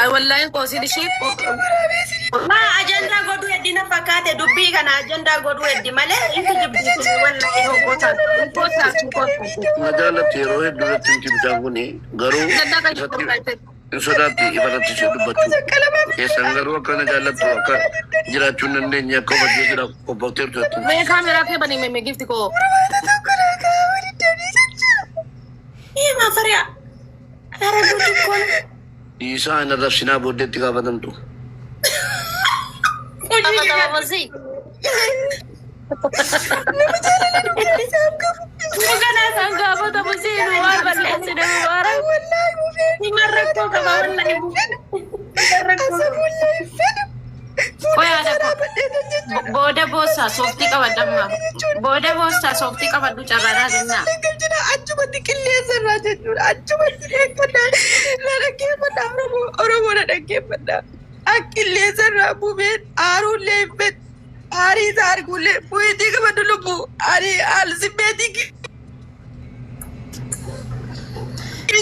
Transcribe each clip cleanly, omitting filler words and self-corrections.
والله قوسي شيء ما أجندا قدو يدينا فكاتة دبي كان أجندا قدو يدي ماله إنت جبتي والله هو قوسا ما جالت يروي دولة تنتي بتاعوني غرو Sodati ibaratnya sudah baca. Ya sanggaru akan jalan tu akan jalan cunan dia kau baca jalan kau baca tu. मैं kamera के बनी मैं गिफ्ट को Iya ma Faria Ara dulu kon Isa anda sina bode tiga badan tu. apa tahu sih bukan sangka apa tahu sih luar balik sudah luar ini merek kok kawan ibu oh ya ada bode bosa softi kawan damma bode bosa softi kawan du carana dinna Acu mati kilian seraja jur acu mati pada lagi pada orang lagi pada akilian serabu bet aru lebet Ari zar gule puy diga madulu bu ari al sibeti ki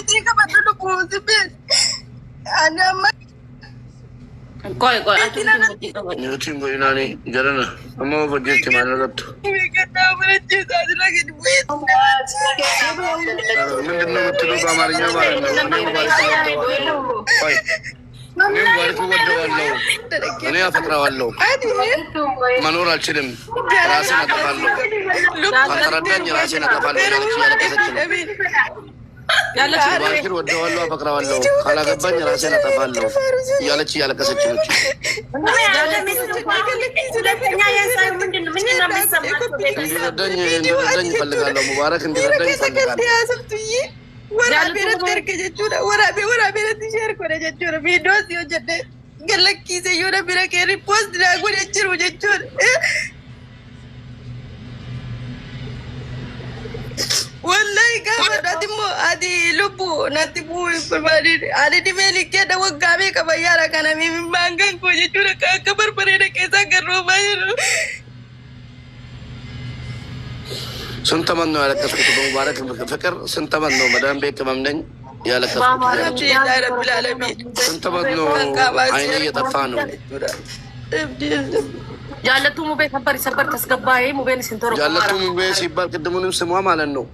diga madulu bu sibet ana ma koi atu muti kawan Ni tim ko inani jalan na. Amma baca cemana tu. me kata berje sad lagi duit Mungkin nama tu lu kamarnya mana? Baik. Ini baru tu buat wallo. Ini apa terawallo? Manur al-Chilim. Rasa nak terfallo. Antara dan rasa nak terfallo. yalla Bakir buat wallo apa terawallo? Kalau keban rasa nak terfallo. Yalla cia yalla kasih cuma. sudah punya yang saya mungkin nama sama Indira dan fallo Mubarak indira dan fallo. warabe terke jechura warabe tishar ko jechura video si ojade galaki se yora bira ke repost na ko jechiru jechura wallahi kama natimo adi lubu natibu permadi adi di melike da wagabe ka bayara kana mimi mangan ko jechura ka kabar pare da kesa garro bayiru Sentaman no ala kasih tu Mubarak fikir sentaman no madam bek mamnen ya ala kasih. alhamdulillah rabbil alamin Sentaman no aina ya tafano. yalla tu mube sabar tasgabay mube ni sintoro Jalan tu mube sibal kedemunum semua malan no.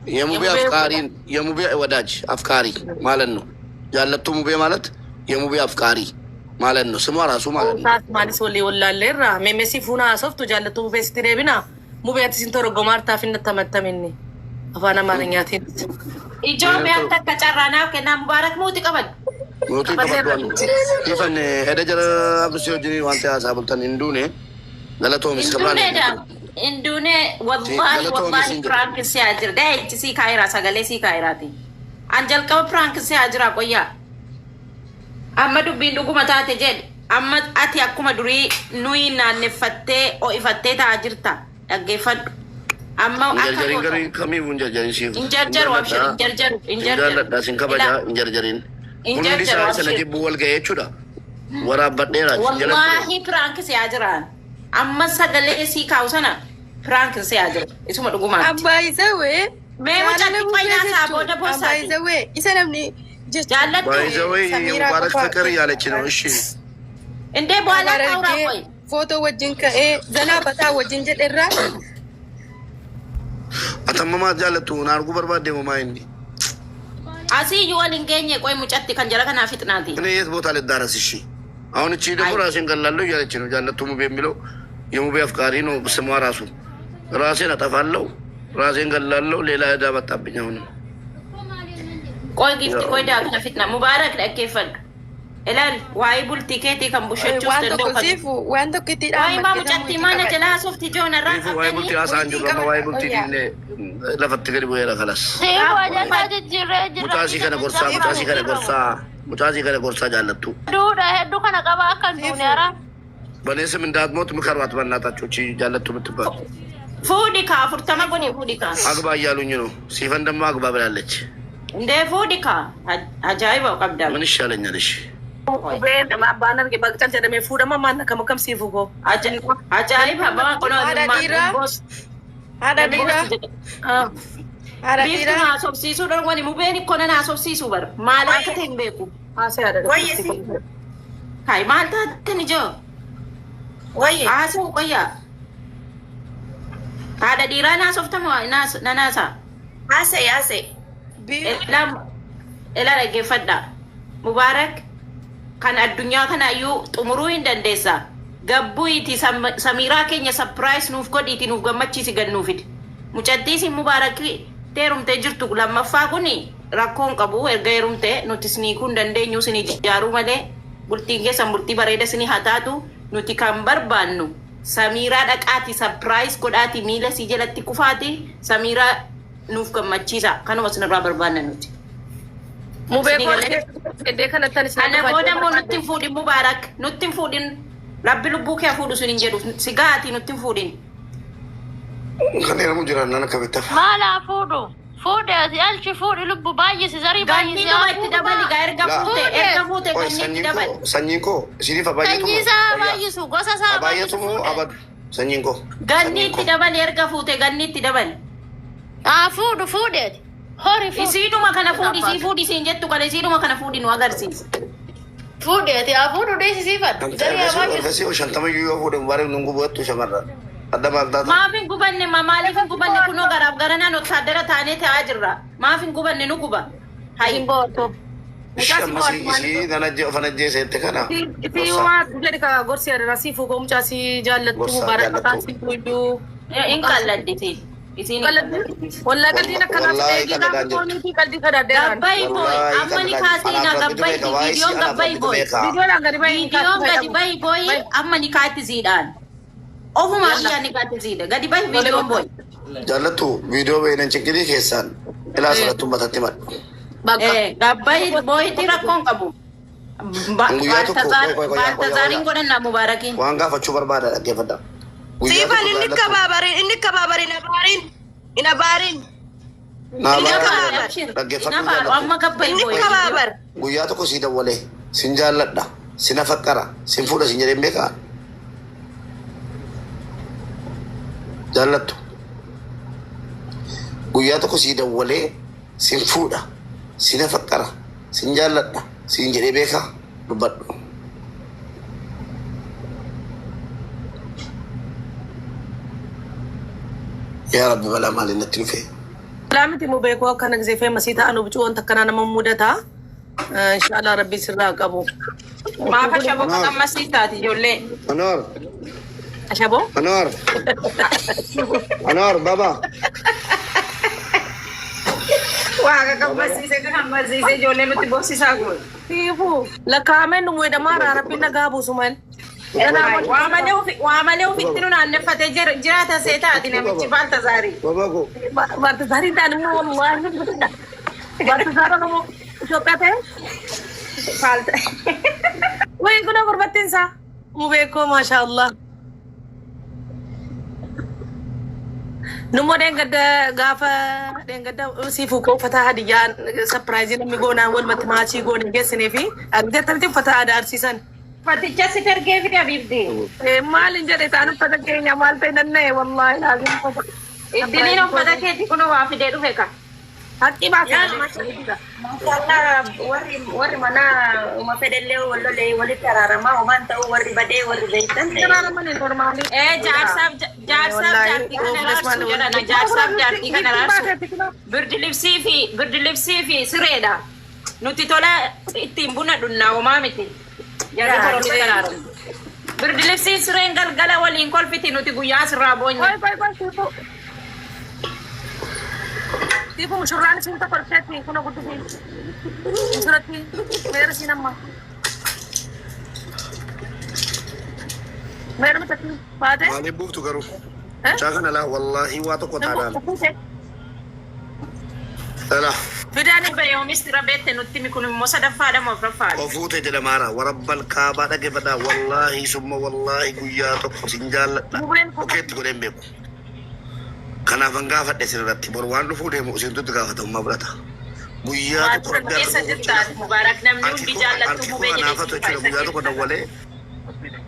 Ya mube afkarin, ya mube wadaj afkari malan no. Jalan tu mube malat, ya mube afkari malan no. Semua rasu malan. saat manis wali wala lera me mesi funa sof tu jalla tu mube stire bina mube ati sintoro gomarta finna tamatta minni afana marinyatin Ijoollee akka qacarranaa kenna Mubarak muuti qaban. Muuti qaban. Ifan heda jara absi hojini wante asabultan indune galato miskabran. Indune wallahi prank si ajir dai si kaira sagale si kairati. Anjal ka prank si ajira qoya. Amma dubbiin dhuguma taate jedhe amma ati akkuma durii nuyi naannefattee ho'ifattee ta'aa jirta dhaggeeffadhu. Amma Injarjarin gari kami injarjarin sih. Injarjaru abshir injarjaru Injarjaru dasin kabaja injarjarin. Kundi saya sana jibual gaya cuda. Warabat dera. Wallahi prank si ajiran. Amma sagale si kau sana prank si ajir. Isuma dhuguma. Abba isawe. Mee wajjatti fayyaa isaa booda Abba boosaati. isawe. Isa namni Jaallattu. By the way, Mubarak fikir yaalachi no ishi. Indee boola kauraa qoy. foto wajjin ka'ee zanaa bataa wajjin jedherraa. Atamama jaalatu naargu barbaade homaa inni. Asii iyyuu waliin geenye qoy mucatti kan jala kanaa fixnaati. Ini yes ቦታ ልዳረስ እሺ አሁን እቺ ደግሞ ራሴን ገላለሁ እያለች ነው ጃለቱ ሙቤ የሚለው የሙቤ አፍቃሪ ነው ስሟ ራሱ ራሴን አጠፋለሁ ራሴን ገላለሁ ሌላ ዕዳ መጣብኝ አሁን Qoy gifti qoy daa kana fixna Mubaarak dhaggeeffadhu. Ilaal waa'ee bultii keetii kan bushachuuf Waan danda'u tokko kan. siifu waan tokko itti Waa'ee maa mucatti mana jala haasofti joona irraa ይፉ ዋይ ቡልቲ አሳን ጅሩ ከማ ዋይ ቡልቲ ዲነ ለፈት ገሪ ቦየራ خلاص ሙታሲ ከነ ጎርሳ ጃለቱ በኔ ስም እንዳትሞት ምከሯት በእናታችሁ እቺ ጃለቱ ምትባል fuudhi kaa 40 guni fuudhi kaa. አግባ እያሉኝ ነው ሲፈን ደግሞ አግባ ብላለች Indee fuudhi kaa ajaa'iba qabda. ምን ይሻለኛል እሺ ben banar ke bagtan jada me fuda mama na kam sifu go Ajaa'iba baa qonoon Haadha dhiiraa. Haadha dhiiraa. Haadha Biiftuu dhiiraa. naasofsiisuu dharwani mubeen ikkona naasofsiisuu bar maal akka ta'e hin beeku. Haasee haadha Wayyesi. Kai maal taatan ijoo Wayye. haasa'u qoyyaa. Haadha dhiiraa naasoftamu nanaasa. Haasa'e. Ila dhaggeeffadha. Mubaarak kan addunyaa kanaayyuu xumuruu hin dandeessa. Gabbuuti Samiiraa keenya sapiraayis nuuf godhiiti nuuf gammachiisi gannuufid. Mucattiisi Mubaarak teerumtee jirtu lammaffaa kuni rakkoon qabu erga heerumtee nuti siniikuu hin dandeenyu sinii ijaaruu malee bultiin keessan bultii bareeda sinii haa taatu nuti kan barbaannu Samiiraa dhaqaati sapiraayis godhaati miila sii jalatti kufaati Samiiraa nuuf gammachiisa kanuma sinirraa barbaanna nuti. Mubee koo iddee kanatti ani Ana booda moo nutti hin fuudhin Mubaarak nutti hin fuudhin rabbi lubbuu kee fuudhu sun hin jedhu si gaati nutti hin fuudhin. Kan heeramu jiran nana kabittaaf. Mala fudu. Fude ati alchi fudi lubbu baay'isi zarii Ganni baay'isi. dhuma itti dabali gaa erga fuute Oi, ganni itti dabali. sanyiin koo isiniif abaayyeetu Sanyii isaa baay'isu gosa isaa abaayyeetu baay'isu moo fude. abadu sanyiin koo. Ganni itti dabali erga fuute ganni itti dabali. Fudu fude ati. Hori fudu. Isiidhuma kana fuudhi siin jettu kana isiidhuma kana fuudhi nu agarsiisa. Fude ati fudu deesi siifat. Zarii baay'isu. Akkasii shantama iyyuu yoo fuudhe mubaarak nungu bu'attu shamarran. Adda maal taata? Maaf hin gubanne maaliif hin gubanne kunoo garaaf garanaan oktaaddara taanee taa'aa jirra. Maaf hin gubanne nu guba. Hayi. bootoo. Isii nana jeeseette kana. Itti waa jedhi ka gorsi yaadara si fuugoo mucaa si jaallattu Gorsa Mubaarak jaallattu. maqaan si fuudhu. Hin qalladdi. Isiin Wallaahi qalbiin akkanaaf Wallaahi eegi qalladaan gaafa jirtu. fooniifi qalbii kadhadheeraan. Gabbayi boy amma ni kaasiina gabbayi viidiyoon gabbayi boy. Viidiyoodhaan gadi bahi. Viidiyoon gadi bahi boy amma ni kaatti ziidhaan. Ofuma biyyaa ni kaatti ziidha gadi bahi viidiyoon boy. Jaallattu viidiyoo beeynan cinqilii keessaan ilaa salattuu matatti madhu. Bakka. Gabbayi boyti rakkoon qabu. Guyyaa tokko Baltazaariin godhannaa Mubaarakiin. waan gaafachuu barbaada dhaggeeffadha. Siifan inni kabaabarin ina baarin. Dhaggeeffadhu amma gabbayi Inni boy. kabaabar. guyyaa tokko sii dawwalee sin jaalladha sina faqqara sin fuudha sin jedheen beekaa jaallattu guyyaa tokko sii dawwalee sin fuudha sina faqqara sin jaalladha sin jedhee beekaa dubbadhu. Yaa Rabbi balaa maaliin natti dhufe? Laamiti mubee koo akkana gisee feemasii ta'an hubcuu wanta akkanaa nama mudataa. Inshaallah rabbi sirraa qabu. Maaf ashaboo qaqammasii taati ijoollee. Anwar, Ashaboo? Anwar, Anwar, baba. Waa qaqammasii ijoollee nutti boosisaa kun. Tiifuu lakkaa'ameen nu muudamaadha rabbi nagaa buusumaan. Waa malee ofitti nu naannefatee jiraata seetaati namichi Baltazaarii. Baba ko. Baltazaarii ta'an immoo wallaahi Baltazaara namoo Itoophiyaa ta'e. Wayii kunoo gurbattiinsaa. Mubee koo maasha Allah. Nummoo deengadda gaafa deengadda siifuu koo uffata hadiyyaan sapiraayizii namni goonaan walumatti maachii goone geessinee fi agdeettanitti uffata aadaa arsiisan. Faticha si ergee fi Habiibti. Maalin jedhe isaan uffata keenya maal ta'e nanna'e wallaahi laazim uffata. Iddiliin uffata keetti kun waa fidee dhufe ka. Haqqi baasa. Warri mana uma fedhallee wallolee walitti araaramaa homaan ta'uu warri badee warri beektan Jaarsaaf jaartii kana raarsu jedhana jaarsaaf jaartii kana raarsu. Birdi libsii fi sireedha. Nuti tola ittiin buna dhunnaa homaa miti. Jarri toromii karaaramu. Birdi libsii sireen galgala waliin kolfiti nuti guyyaa sirraa boonye. Tiifu mushurraan isin tokko dhufeetti kuna guddisi. Musuratti meera siin amma. Meera mitatti baate. Maaliif buuftu garuu? Mucaa kana laa wallaahi waa tokko taadhaan. Tala. Fidaan bayyoomis tira beette nutti mi kun immoo sadaffaadha moo afuraffaadha? Ofuute jedhamaara warabbal kaabaa dhaggeeffadhaa wallaahi summa wallaahi guyyaa tokko sin jaalladha. Okeetti godheen beeku. Kanaafan gaafadhe sirratti bor waan dhufuu deemu isintutti gaafatamummaa fudhata. Guyyaa tokko Waan keessa jirtaati Mubaarak namni hundi jaallattu mubee jedhee guyyaa tokko dawwalee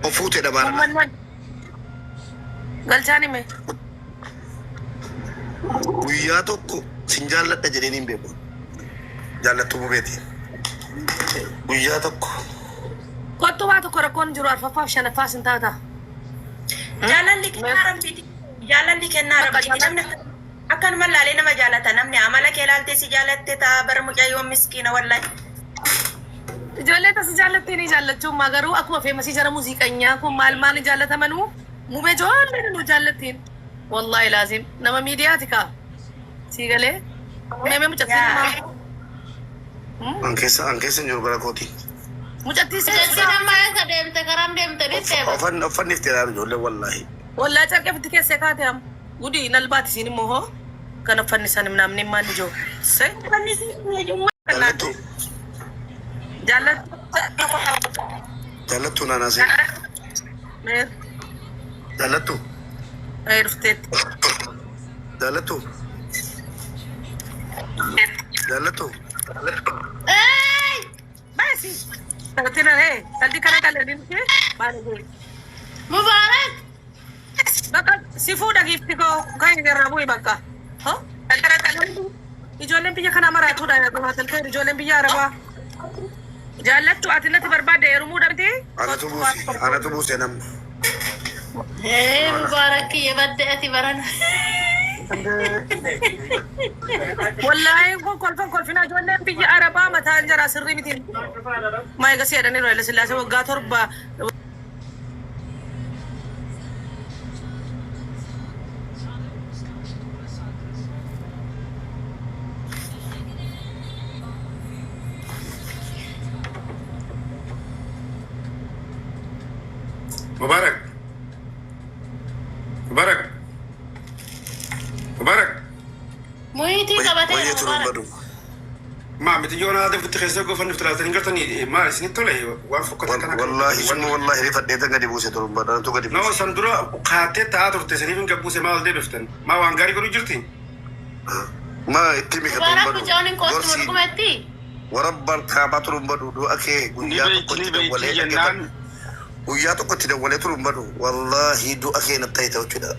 ofuute dhamaara. Galchaan hime. Guyyaa tokko Sinjaalladha jedheen hin beeku. Jaallattuu bubeeti. Guyyaa tokko. Kottu waa tokko rakkoon jiru arfaffaaf shanaffaas hin taata. Jaalalli kennaa rabbiiti. Jaalalli kennaa rabbiiti. Namni akkanuma laalee nama jaalata. Namni amala kee laaltee si jaalatte ta'a bara mucayyoo miskiina wallahi. Ijoollee tas jaallattee ni jaallachuun garuu akkuma feemasii jara muuziqanyaa kun maal ni jaallatamanuu mumee ijoollee nu jaallattiin. Wallahi laazim nama miidiyaati kaa. Siigalee meemee mucattiin namaa. Ankeessa jiru gara kooti. Mucattii Nama eessa deemte karam deemte dhiiseema. Uffanni itti ilaalu ijoollee wallahi. Wallahi carqee fitti keessee kaate am. Gudii nalbaati siin immoo hoo. Kan uffanni isaan namni maan ijoo. Se. Uffanni siin Jaallattu. Jaallattu naanaasee. Meer. Jaallattu. Dhufteetti. Jaallattu. Jaallattu. Baasi. Tajaajila taldi kana galeen baala goone. Mubaarak. Bakka si fuudha giifti koo kan irraa bu'e bakka. Ijoolleen biyya kana maraatuudha yaa talkee ijoolleen biyya arabaa. Jaallattu ati natti barbaadde heerumuu dhabdee. Anatu buuse namni. Mubaarak kiyya badde ati barana. Wallahi kolfina ijoolleen biyya arabaa mataan jara sirrii miti. Maa egaa si'adanii Haayile Sillaasee waggaa 7. Mubarak. Muhitii qabatee Mubarak. ما متجون هذا في التخيس يقف في 30 قرطني ما سنين طلعي وافق والله ريفت ده قد يبوس تربى أنا تو قد يبوس. نو سندرا قاتة تعذر تسريفين قبوس ما ولدي بفتن ما وانغاري كرو جرتين. ما يتمي كتوم Mubaarak بدو. mucaan hin koostu morkumetti. ورب الكعبة تربى بدو أكيد ويا تو كنت دولة تربى بدو والله دو أكيد نتايته وكذا.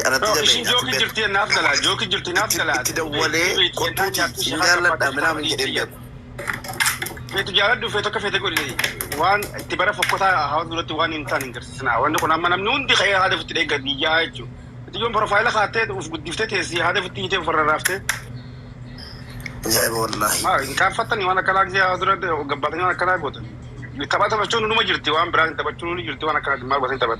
أنا إيش جوكي جرتي نافدلا جوكي جرتي نافدلا. تدولة كنت سنجالة دامنا من جديد. فيتو جالد دو فيتو كفيتو كوري. وان تبارك فكوتا هاود دولتي وان إنسان إنكرسنا. وان كنا ما نمنون دي خير هذا في تريقة دي جايجو. تيجون بروفايل خاطر وش قد دفتة هسي هذا في تيجي فرر رافته. جاي والله. ما إن كان فتني وانا كلاك جي هذا وقبضني وانا كلاك بوتن. تبعت بچون نو جرتي وان بران تبچون نو جرتي وانا كلاك ما بسين تبعت.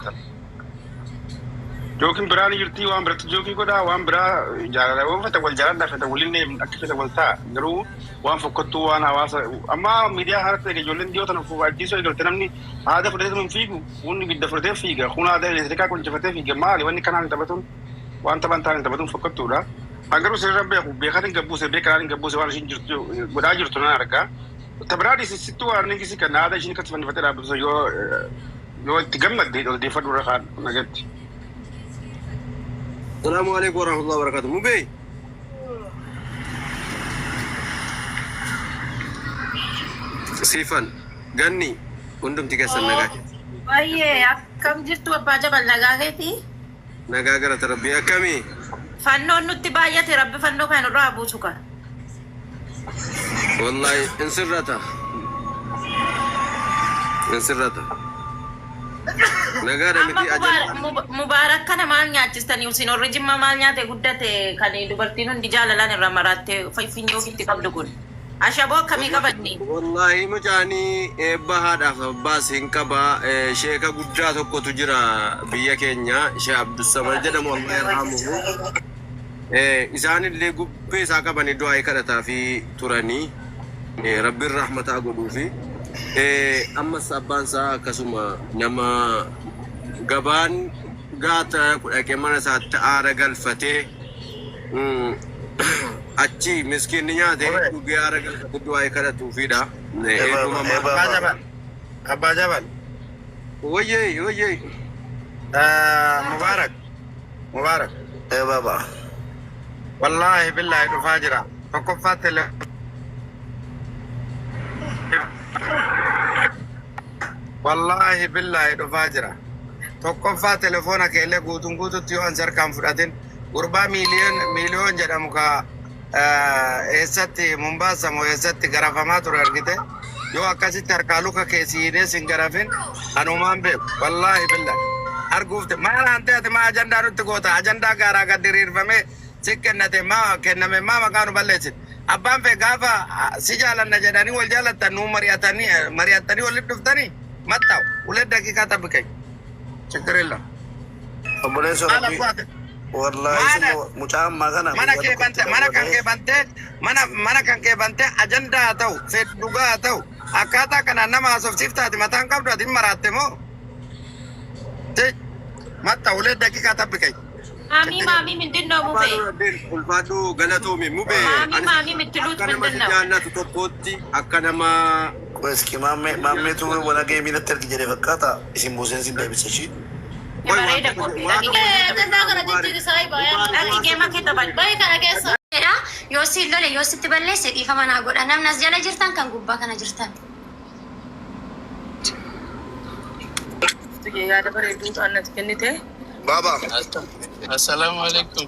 جوكين براني جرتي وان برت جوكي كودا وان برا جالا وان فتول جالا فتولين نيم أكيد فتولتا درو وان فكتو وانا واسا أما ميديا هارت جولين ديو تنفو أجلسوا يقولون هذا فريد من فيكو وني بيد فريد فيكا خونا هذا اللي تريكا كنت فريد فيكا مالي واني كان تبعتون وان تبعتون فكتو لا أقرب سيرا بيخارين قبوسة بيكارين قبوسة وانا شين جرتو ودا جرتو ناركا تبرادي ستو أرني كيسي كان هذا شين كتفن فترة بس يو تجمد دي فدورة خان نجت. السلام عليكم ورحمة الله وبركاته. مبي. سيفان غني كنتم تكسر نجاك. Baay'ee akkam jirtu abbaa jabal nagaa keetii? Nagaa gara tarabbii akkamii? Fannoon nutti baay'ate rabbi fannoo kan irraa buusu kan. Wallahi insirrata. Nagaa da miti ajal. Mubaarak kana maal nyaachistanii isin warri Jimmaa maal nyaate guddate kan dubartiin hundi jaalalaan irra maraattee finfinnoo ofitti qabdu kun. Ashaboo akkamii qabadni? Wallahi mucaanii eebba haadhaaf abbaas hin qaba. Sheeka guddaa tokkotu jira biyya keenya. Sheekh Abdussamad jedhamu Allah yarhamuhu. Isaanillee gubbee isaa qabanii du'aa kadhataa fi turanii rabbiin rahmataa godhuufi. Ammas abbaan isaa akkasuma nama gabaan gaata dhaqee mana isaatti aara galfatee achi miskiinni nyaatee dhugee aara galfatee du'aa kadhatuufidha. Abbaa Jabal. Wayyee. Mubaarak. Baba. Wallahi billahi dhufaa jira. Tokkoffaa Wallahi billahi dhufaa jira. Tokkoffaa telefoona keellee guutuutti yoo ansar kan fudhatin gurbaa miiliyoon jedhamu ka eessatti Mombasa moo eessatti garafamaa ture argite yoo akkasitti harkaa luka keessiinee sin garafin anumaan beeku wallaahi billahi arguufte maal hante ati maa ajandaa nutti goota ajandaa gaaraa gad diriirfame si kennate maa kenname maa maqaanu balleessit abbaan fee gaafa si jaalanna jedhanii wal jaalattan nuu mari'attanii walitti dhuftanii mattaa'u ulee daqiiqaa tabbikay chigirilla obboleessa rabbii wallahi mucaan magana mana kan kee bante ajandaa ta'u fed dhugaa ta'u akkaataa kana nama haasofsiiftaati mataan qabdu ati maraatte moo matta ulee daqiiqaa tabbikay ማሚ ምንድን ነው ሙቤ ulfaadhu galatoomi mube ማሚ የምትሉት ምንድን ነው jaallatu tokkotti akka nama እስኪ ማሜቱ ወነገ የሚነት እርግ ጀደ ፈቃታ isin buuseen sin deebise shi bareeda yoo si lole yoo sitti balleesse dhiifama naa godha namni as jala jirtan kan gubbaa kana jirtan yaada bareedduu ta'annati kennite baba assalamu alaikum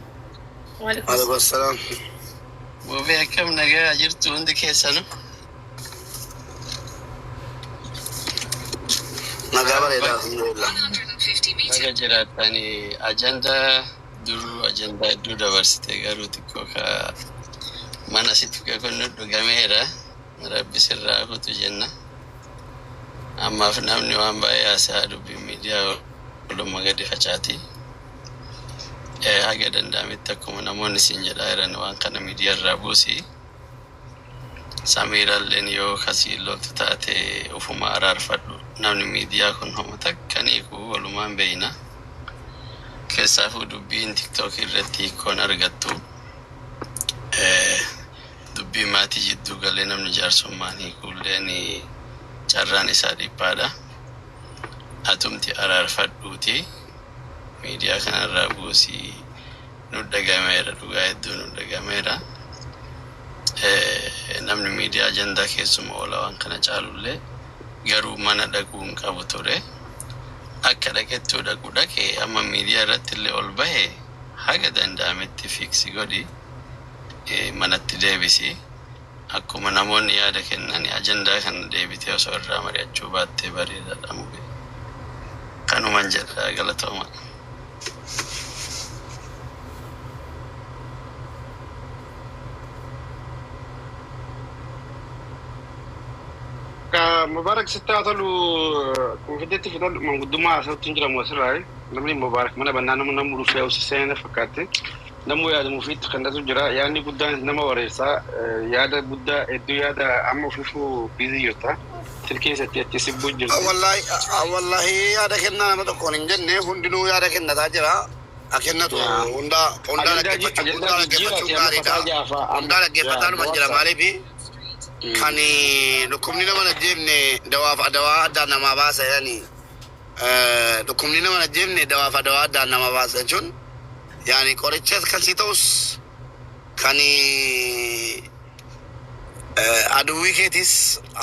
alaikum assalam mubi akkam nagaa jirtu hundi keessanu nagaa bareeda alhamdulillah naga jiraatani ajandaa hedduu dabarsite garuu xiqqoo ka mana sitti kakonnu dhugameera rabbi sirraa kutu jenna ammaaf namni waan baay'ee haasaa dubbii miidiyaa walumaa gadi facaati haga danda'ametti akkuma namoonni siin jedhaa jiran waan kana miidiyaa irraa buusi samiiraalleen yoo kasii loltu taate ufuma araarfadhu namni miidiyaa kun homo takkaniiku walumaan beeyna keessaafuu dubbiin tiktook irratti hiikkoon argattu dubbii maatii jidduu galee namni jaarsummaan hiikuulleen carraan isaa dhiphaadha atumti araarfadhuuti miidiyaa kanarraa buusii nu dhagameera dhugaa hedduu nu dhagameera namni miidiyaa ajandaa keessuma oola waan kana caalullee garuu mana dhaquun qabu ture akka dhaqettuu dhaqu dhaqee amma miidiyaa irratti illee ol bahe haga danda'ametti fiiksi godhi manatti deebisi akkuma namoonni yaada kennan ajandaa kana deebitee osoo irraa mari'achuu baattee bareedaadha mube kanuman jedha galatooma مبارك ستة أطلو كونفدتي في دول من قدوما أصلا تنجر موسراي نمني مبارك منا بنانا من نمرو فيها وسيسين فكرتي نمو يا مفيد خندات الجرا يعني بودا نما وريسا يا ده بودا إدو يا ده عمو فيفو بيزي يوتا تركي ستي تسيبو جل والله يا ده كنا ما تكون إنجن هندنو يا ده كنا تاجرا أكننا تو هندا لك فتان منجرا مالي بي kani dhukkubni nama najjeefne dawaaf adawaa addaan namaa baasa yani dhukkubni nama najjeefne dawaaf adawaa addaan nama baasa jechuun yani qorichas kan si ta'us kani aduwwii keetis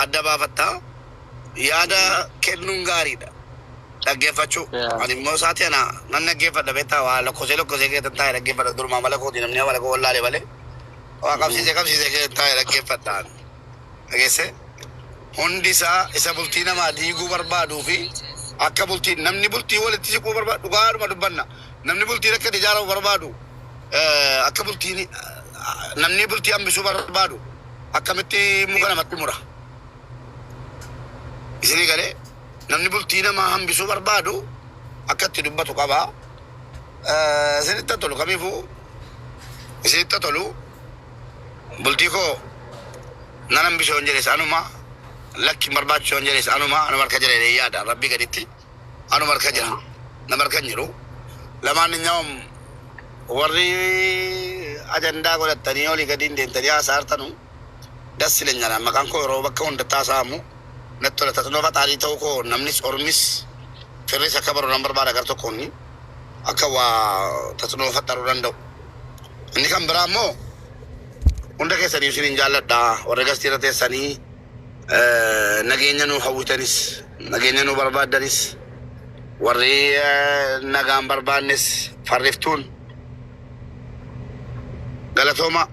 adda baafatta yaada kennuun gaariidha dhaggeeffachuu ani immoo isaati ana nan dhaggeeffadha beektaa waa lokkosee keetan taa'e dhaggeeffadha durumaa mala kooti namni mala koo wallaalee malee waa qabsiisee keetan taa'e dhaggeeffadhaan agese hundi isa bultii namaa diiguu barbaaduu fi akka bultii namni bultii walitti siquu barbaadu dhugaadhuma dubbanna namni bultii akka ijaaruu barbaadu akka bultii namni bultii hambisuu barbaadu akkamitti muka namatti mura isinii galee namni bultii namaa hambisuu barbaadu akka itti dubbatu qaba isinitti tolu kamiifuu isinitti tolu bultii koo nanan bishoon jedhes anuma lakki barbaachisoon jedhes anuma anu marka jedhe yaada rabbii gaditti anu marka jira na marka jiru lamaan nyaawum warri ajandaa godhattanii olii gadiin deemtanii haasaartanu dassilenyana maqaan koo yeroo bakka hunda taasaamu natti tola tatunoo faxaarii ta'uu koo namnis ormis firris akka baru nan barbaada gar tokkoonni akka waa tatunoo faxaruu danda'u inni kan biraa immoo hunda keessanii isin jaalladha warra gastiira teessanii nageenya nu hawwitanis nageenya nu barbaaddanis warri nagaan barbaannes farriftuun galatooma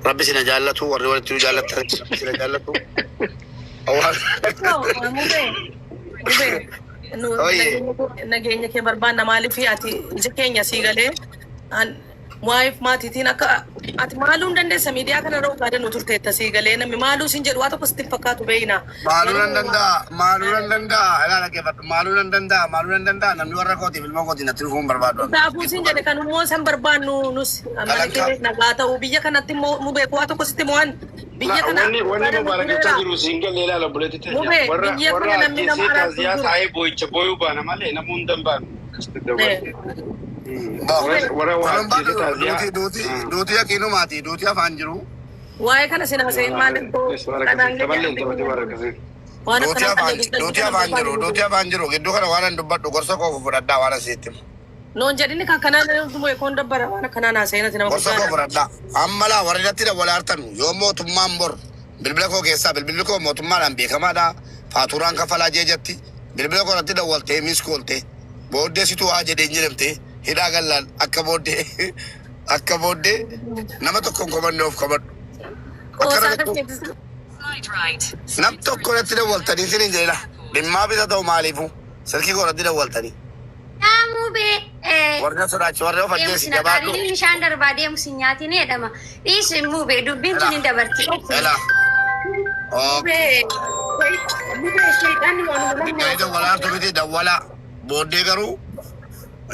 rabbi sina jaallatu warri walitti jaallatan sina jaallatu nageenya kee barbaanna maaliif ati ija keenya sii galee waa'eef maatiitiin akka ati maaluu hin dandeessa miidiyaa kana irra ogaadan turteetta sii galee namni maaluu sin jedhu waa tokko sitti fakkaatu beeyna. Maaluu nan danda'a ilaa dhaggeeffadhu maaluu nan danda'a namni warra kootiif ilma kootiin natti dhufuun barbaadu. Daafuu sin jedhe kan immoo san barbaannu nus amma kee nagaa ta'uu biyya kanatti nu beeku waa tokko sitti mo'an. Biyya kana wanni mubarakachaa jiru siin galee ilaala buleetti ta'e warra keessee taasisaa taa'ee boo'icha boo'uu baana malee namuu hin danda'an. Duuti yaqiinu maatii duuti afaan jiru. Waa'ee kana sin haasa'in maaliif duuti afaan jiru gidduu kana waan dubbadhu gorsa koo fudhadhaa waan asiitti. Noon jedhini kan kanaan koon dabbara waan akkanaan haasa'in ati nama gorsa koo fudhadhaa. Ammalaa warri irratti wal aartan yoo mootummaan bor bilbila koo keessaa bilbilli koo mootummaadhaan beekamaadha. Faaturaan kafalaa jeejetti bilbila koo irratti dawwaltee miskoolte booddee situ waa jedhee jedhamtee hidhaa gallaan akka booddee nama tokkoon komannoo of qabadhu. Nam tokko irratti dawwaltanii isin hin jedhina dhimmaa bisa ta'u maaliifu silkii koo irratti dawwaltanii. Warra sodaachi warra of ajjeesi jabaadhu. Bishaan darbaa deemu si nyaatiin jedhama. Dhiisi muubee dubbiin tuni dabarti. Dawwalaartu miti dawwala booddee garuu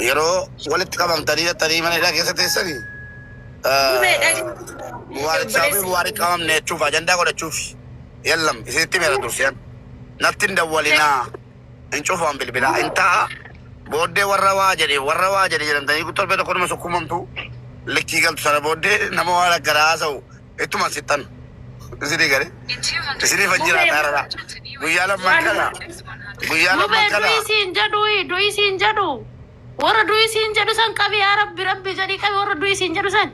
yeroo walitti qabamtanii jettanii mana hidhaa keessa teessanii bu'aarii qabamne jechuuf ajandaa godhachuuf yallam isinitti meera dursiyaan natti hin dawwalinaa hin cufaan bilbilaa hin ta'a booddee warra waa jedhe jedhamtanii torbee tokko nama sukkumamtu likkii galtu sana booddee nama waan akkanaa haasa'u ittuma sixxan isinii gale isinii fajjiraataa irraa guyyaa lamman kana Duisiin jedhu warra duisiin jedhu san qabi yaa rabbi jedhii qabi warra duisiin jedhu san.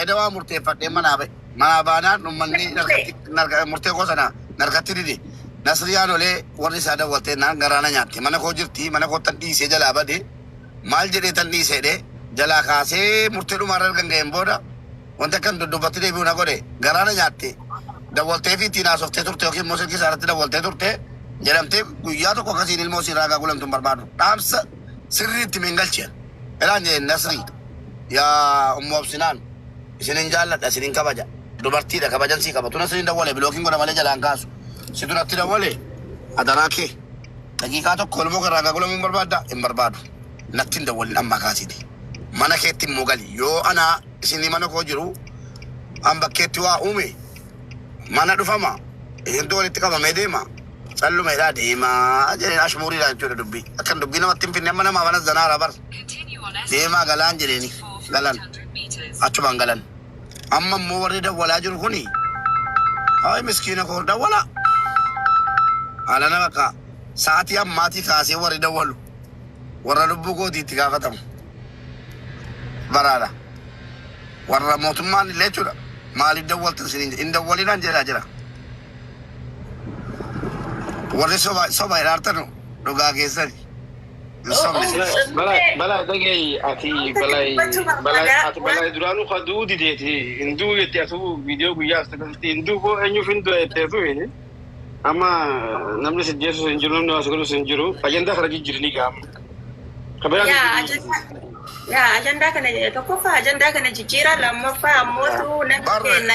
Edawaa murteeffadhee manaa baanaan uummanni murtee koo sana narkatti dide Nasriyaan olee warri isaa dawwaltee naan garaana nyaatti mana koo jirti mana koo tan dhiisee jalaa bade maal jedhee tan dhiiseedhe jalaa kaasee murtee dhumaarra argan ga'een booda wanta kan dubbatti deebi'u na godhe garaana nyaatte dawwaltee fi ittiin haasoftee turte yookiin immoo silkii isaarratti dawwaltee turte jedhamtee guyyaa tokko akkasiin ilmoo si raagaa gulamtu hin barbaadu dhaamsa sirriitti mingalcheen elaan jedheen Nasrii yaa ummoo obsinaan isinin jaalladha isinin kabaja dubartiidha kabajan sii qaba tuna isinin dawwale bilookiin godha malee jalaan kaasu si tunatti dawwale adanaa kee daqiiqaa tokko ilmoo kan raagaa gulamuu hin barbaadda hin barbaadu natti hin dawwalin ammaa kaasiti mana keetti immoo gali yoo anaa isinii mana koo jiru an bakkeetti waa uume mana dhufama isintu walitti qabamee deema callumeedhaa deemaa jedheen ashmuuriidhaan jechuudha dubbii akkan dubbii namatti hin finne amma namaa manas zanaara bar deemaa galaan jedheeni galan achumaan galan amma immoo warri dawwalaa jiru kuni ay miskiina koo dawwala haala nama ka sa'aatii ammaatii kaasee warri dawwalu warra lubbuu kootii itti gaafatamu baraadha warra mootummaan illee jechuudha maaliif dawwaltan isin hin dawwalinaan jedhaa jira warri soba ilaartanu dhugaa keessani balaa dhagee ati balaa duraanuu kaduu dideeti hinduu jetti atuu viidiyoo guyyaa as takkasitti hinduu koo eenyuuf hinduu jetteetu amma namni sijjeessus hin jiru namni waasa godhus hin jiru ajandaa kana jijjiiranii gaama. Ajandaa kana tokkoffaa ajandaa kana jijjiiraa lammaffaa ammootu namni kenna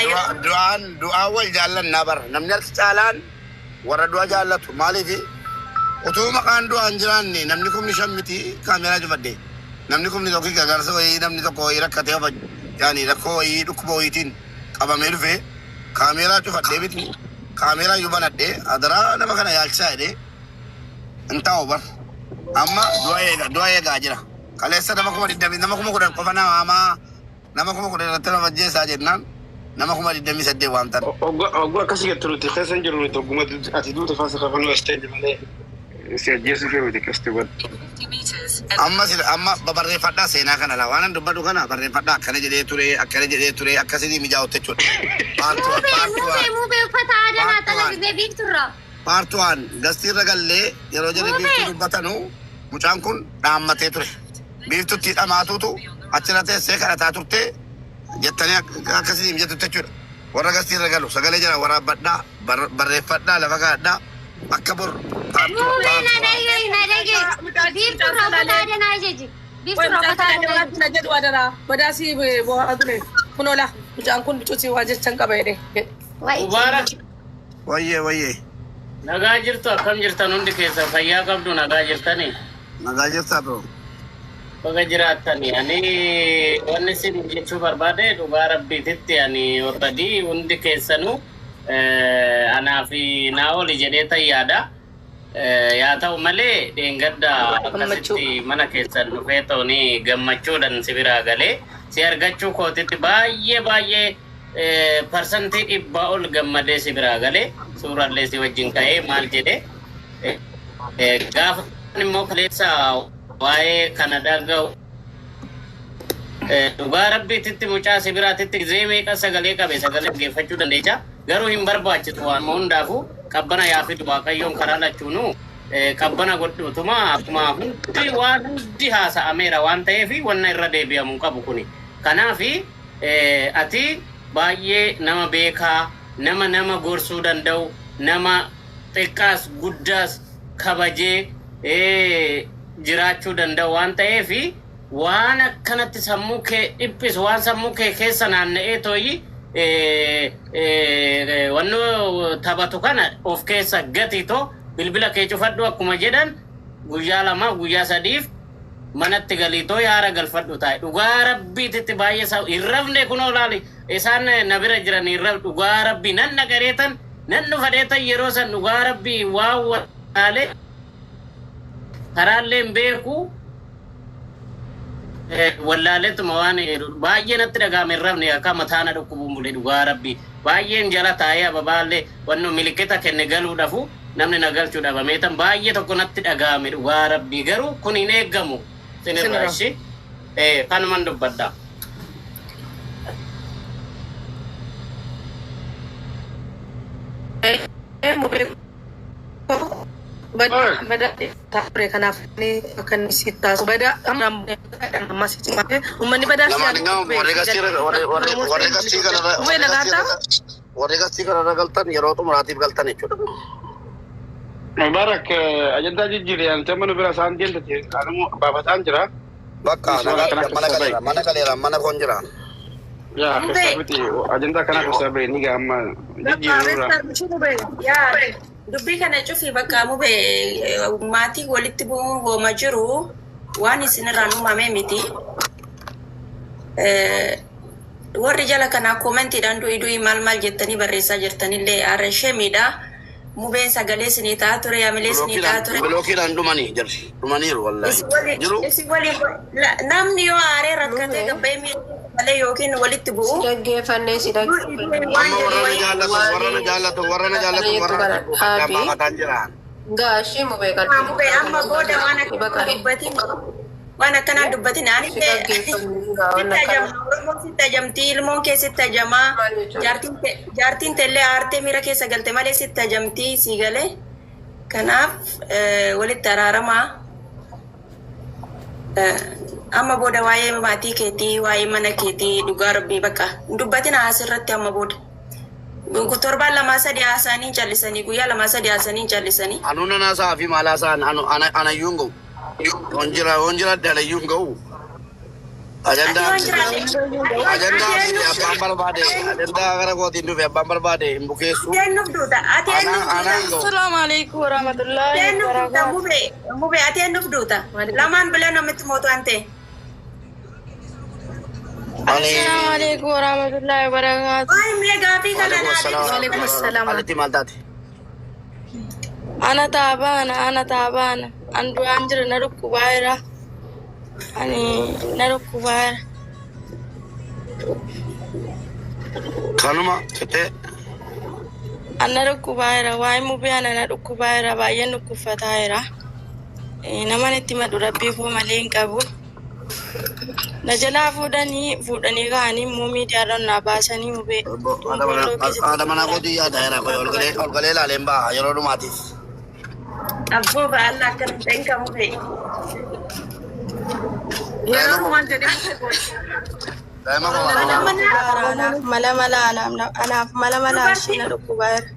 du'aa wal jaallannaa bara namni harki caalaan warra du'a jaallatu maaliif utuu maqaan du'aa hin jiraanne namni kumni shan miti kaameeraa cufadde namni kumni tokko gargaarsa wayii namni tokko wayii rakkatee yaani rakkoo wayii dhukkuba wayiitiin qabamee dhufe kaameeraa cufadde miti kaameeraa iyyuu banadhe adaraa nama kana yaalchisaa jedhee hin taa'u bar amma du'a eegaa jira. Kaleessa nama kuma 20 nama kuma 10 qofa nama kuma 10 irratti nama ajjeesaa jennaan nama kuma 28 waan ta'an. Oggoo akkasii gad turutti keessa hin jiru nuti ogguma ati duuta faasa kafanu asteendi malee si ajjeesuu fi nuti akkasitti godhu. Amma barreeffadhaa seenaa kana laa waan dubbadhu kana barreeffadhaa akkana jedhee ture akkasii mijaa'utti jechuudha. Muubee uffata aadaa naa xalalibee biifturra. Paartuwaan gastiirra gallee yeroo jedhe biiftuu dubbatanu mucaan kun dhaammatee ture. Biiftutti dhamaatuutu achirra teessee kadhataa turte jettanii akkasiin jettutti jechuudha. Warra gastii irra galu sagalee jira waraabbadhaa barreeffadhaa lafa kaadhaa akka bor Badasi bohaadule kunola mucaan kun bicuutii waa jechan qaba jedhe. Mubaarak. Wayyee. Nagaa jirtu akkam jirtan hundi keessa fayyaa qabdu nagaa jirtanii? Nagaa jirtaa bro. Baga jiraatanii ani wanni isin jechuu barbaade dhugaa rabbiititti ani already hundi keessanuu anaa fi naa oli jedhee tayyaadha. Yaa ta'u malee dheengadda akkasitti mana keessan dhufee ta'uni gammachuudhaan si biraa galee si argachuu kootitti baay'ee parsantii dhibbaa ol gammadee si biraa galee suuraallee si wajjin ka'ee maal jedhee gaafa immoo kaleessa waa'ee kana dhaga'u dhugaa rabbiititti mucaa si biraatitti gizee meeqa sagalee qabe sagalee dhaggeeffachuu dandeecha garuu hin barbaachisu waan hundaafuu qabbana yaafitu waaqayyoon karaa lachuunu qabbana godhutuma akkuma hundi waan hundi haasa'ameera waan ta'eef wanna irra deebi'amuu qabu kuni kanaafi ati baay'ee nama beekaa nama gorsuu danda'u nama xiqqaas guddaas kabajee jiraachuu danda'u waan ta'eef waan akkanatti sammuu kee dhiphisu waan sammuu kee keessa naanna'ee tooyi wanno taphatu kana of keessa gatito bilbila kee cufadhu akkuma jedhan guyyaa lama guyyaa sadiif manatti galiitoo yaara galfadhu taa'e dhugaa rabbiititti baay'ee isaa hin rafne kunoo laali isaan na bira jiran hin rafne dhugaa rabbii nan nagareetan nan dhufadheetan yeroo san dhugaa rabbii waa walaale karaallee hin beeku wallaaleetuma waan baay'ee natti dhagaame hin rafne akka mataana dhukkubuun bule dhugaa rabbii baay'een jala taa'ee ababaallee wanno milikita kenne galuudhafu namni na galchuu dhabameetan baay'ee tokko natti dhagaame dhugaa rabbii garuu kun hin eeggamu sinirraa ishi kanuman dubbadda. Bada tapre kanaaf akan sitas bada masih umani bada warga kana galtan yeroo xumuraatiif galtan jechuudha. Mubarak ajandaa jijjiiriyaan tamanu bira isaan deemte adamu baafataan jira. Bakka mana galeera mana koon jira. Yaa keessatti ajandaa kana keessatti ni gaama jijjiirudha. Dubbii kana cufi bakka mube maatii walitti bu'uun hooma jiru waan isinirraa uumame miti. Warri jala kana koomentiidhaan du'i maal jettanii barreessaa jirtanillee arrashemiidha. Mubeen sagalee isinii ta'a ture yaamilee isinii ta'a ture. Bilookiidhaan dhumaniiru wallahi. Namni yoo aaree rakkatee gabbee malee yookiin walitti bu'u. Dhaggeeffannee si dhaggeeffannee. Warra na jaallatu mataan jiraan. Gaashii mubee qalbii. Mubee amma booda waan akka dubbatiin waan akkanaa dubbatiin ani sitta jamtii ilmoon kee sitta jamaa jaartiin tellee aartee miira keessa galte malee sitta jamtii sii galee kanaaf walitti araaramaa amma booda waa'ee maatii keetii waa'ee mana keetii dhugaa rabbii bakka dubbatiin asirratti amma booda torbaan lamaa sadii haasanii callisanii guyyaa lamaa sadii haasanii callisanii. Anuuna naasaa fi maalaasaa anayyuun ga'u. Onjira dalayyuun ga'u. Ajandaa abbaan barbaade ajandaa gara kootiin dhufe abbaan barbaade hin bukeessu. Assalamu alaikum warahmatullahi wabarakatuh. Mube ati ennuf duuta lamaan bila namitti mootu ante. Assalamu alaikum warahmatullahi wabarakatuh. Ay miya gaafii kana Waalaikum assalam. Alitti maal taate? Ana taabana. Andu anjira na rukkubaira. Ani na rukkubaira. Kanuma kete. Ana rukkubaira waa'ee mubee ana na rukkubaira baay'ee nukkufataira. Naman itti madu rabbii koo malee hin qabu. Na jalaa fuudhanii ka'anii immoo miidiyaadhaan na baasanii mubee. Haadha manaa kootii yaada jira ol galee ilaaleen ba'a yeroo dhumaatiif. Abboo ba'aallaa akkana ta'in qabu ta'e. Yeroo waan jedhee Anaaf mala ishee dhukkubaa jira.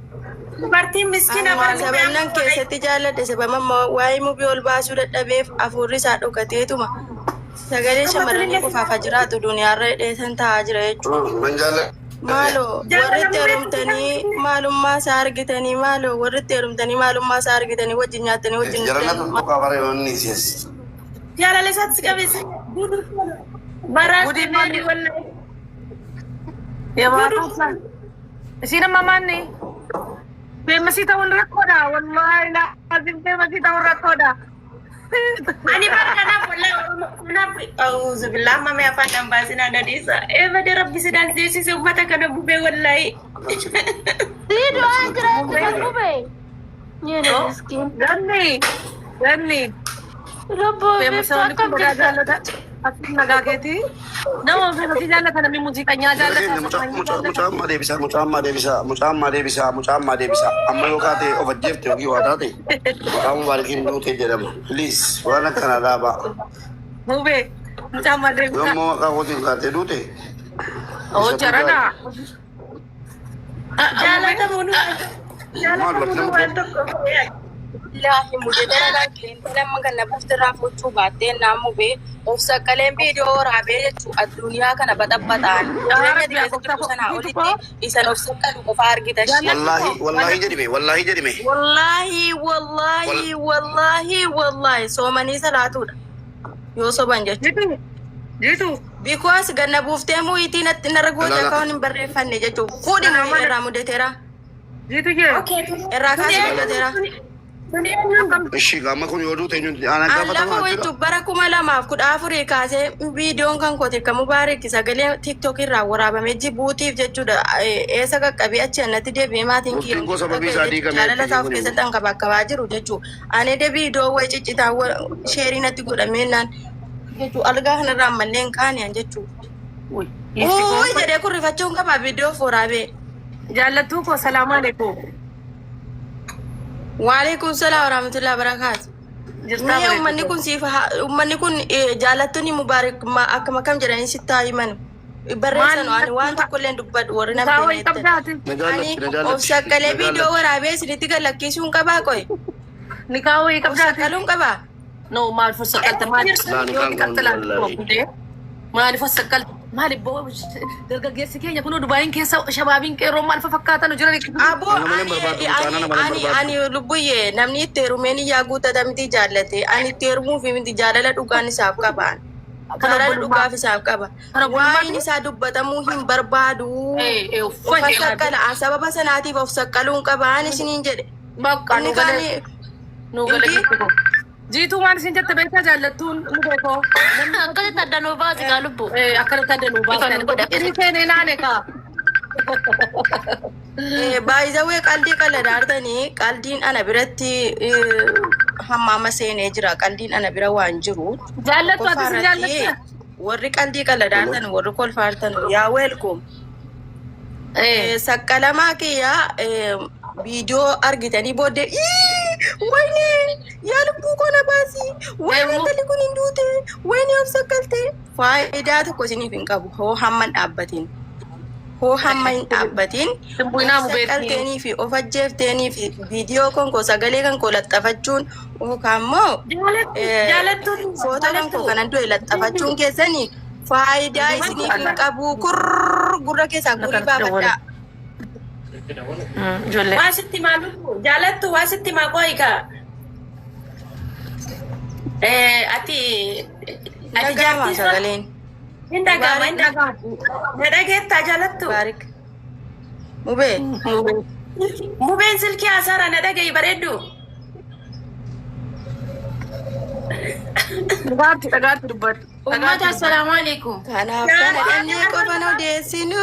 Dubartiin miskiina Sababnan keessatti jaalladhe sababa waa'ee mubii ol baasuu dadhabeef hafuurri isaa dhokateetuma. Sagalee shamarranii qofaaf jiraatu duniyaarra dheesan taa'aa jira jechuudha. Maaloo warri itti heerumtanii maalummaa isaa argitanii warri itti heerumtanii maalummaa isaa argitanii wajjin nyaattanii wajjin jaalala isaatti qabeessa. Baraatti maali wallahi. Yabaatuusan. Isiin amma maanni? Feemasii ta'uun rakkoodha. Wallahi laazim feemasii ta'uun rakkoodha. Ani bara kanaaf wallahi auzu billah amma mee afaan dambaasin adadiisa. Eebade rabbi sidaan seesise ummata kana bubee wallahi. Siidu ajiraatti kan bubee. Nyene miskiin. Ganni. Robboo Feemasii wanni kun badaa jaallata. Asin nagaa keetii. Nama feemasii jaallata namni muuziqanyaa jaallata. Mucaan maa deebisa. Amma yoo kaate of ajjeefte yookiin waa taate maqaan mubaarakiin duute jedhama. Please waan akkana dhaabaa. Mubee mucaan maa deebisa. Yommuu maqaa kootiin kaatee duute. Oo jarana. Jaalatamuun waan tokko Ilaahi mudee lama kana buftirraa fuuchuu baattee naamu bee of sakaleen viidiyoo waraabee jechuun addunyaa kana baxabbataan jireenya keessatti kusanaa olitti isan of sakalu qofa argitan. Wallahi jedhime. Wallahi soomanii salaatuudha. Yoo soban jechuudha. Jitu. Because ganna buuftee mu'iitii natti narra goota akka hin barreeffanne jechuudha. Fuudhi nama irraa mudateera. Jitu jee. Irraa kaasee mudateera. Ishi gama kun yoo duute ana lafa waytu bara 2014 kaasee viidiyoon kan kooti kan mubaarak sagalee tiktok irraa waraabame jibuutiif jechuudha eessa qaqqabee achi annatti deebi'ee maatiin kiyyoo jaalala isaa of keessatti kan qabaakabaa jiru jechuudha ani de viidiyoo wayi ciccitaa sheerii natti godhameenaan jechuudha algaa kanarraa ammallee hin kaaniyan jechuudha jedhee kun rifachuun qabaa viidiyoo waraabee jaallattuu koo salaamu alaikum. Waalaikum salaam warahmatullahi wabarakatuh. Jirtaa ummanni kun jaalattoonni mubaarak akkama kam jedhanii sitti himan barreessan waan tokko illee dubbadhu warri nama beektan. Of sakalee viidiyoo waraabee isinitti gallakkisuun qabaa qoy. Ni kaawwee qabdaati. Sakaluun qabaa. No maal fossakalta maaliif fossakalta maaliif boo dargaggeessi keenya kunoo Dubaayin keessa shabaabiin qeerroo maal fakkaatan jiran. Ani lubbuyyee namni itti heerumeen iyyaa guuttata miti jaallate ani itti heerumuu fi miti jaalala dhugaan isaaf qabaan. Jaalala dhugaaf isaaf qaba. Waa'in isaa dubbatamuu hin barbaadu. Of sakkala sababa sanaatiif of sakkaluun qabaan isiniin jedhe. Bakka nu galee. Jitu waan isin jette beektaa jaallattuun nu beekoo. Akkasitti addanuu baasi kaa lubbu. Akkasitti addanuu baasi. Inni seenee naane kaa. Baay'izawee qaldii qala daartanii qaldiin ana biratti hammaama seenee jira qaldiin ana bira waan jiru. Jaallattu akkasii jaallattu. Warri qaldii qala daartan warri kolfaartan yaa weelkum. Sakkalamaa kiyyaa viidiyoo argitanii booddee wayne yaa lubbuu kona baasii wayne intalli kun hin duute wayne of sakkalte faayidaa tokko isiniif hin qabu hoo hamma hin dhaabbatiin sakkalteenii fi of ajjeefteenii fi viidiyoo konkoo sagalee kankoo laxxafachuun yookaan immoo footoo kankoo kanan du'e laxxafachuun keessanii faayidaa isiniif hin qabu gurra keessaa gurii baafadhaa. Waasitti maalu jaalattu waasitti maaqoo egaa ati dhaga'ama sagaleen hin dhaga'ama na dhageettaa jaalattu mubeen silkii haasaara na dhaga'i bareeddu dhagaatti dubbadhu. Ummata assalamu alaikum. Kanaaf kana dhannee qofa nu deessinu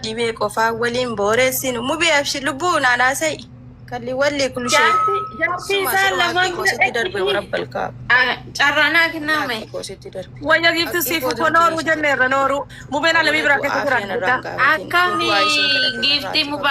dhibee qofaa waliin booreessinu mubee abshi lubbuu naanaa sa'i kalli walli kulshee jaarsiisaa lamaan kositti darbe warabbal kaaba. Carraanaa kenname. Kositti darbe. Wayya gifti siifu ko nooru jenneerra nooru mubeen alamii biraa keessa jira. Akkami gifti mubaa.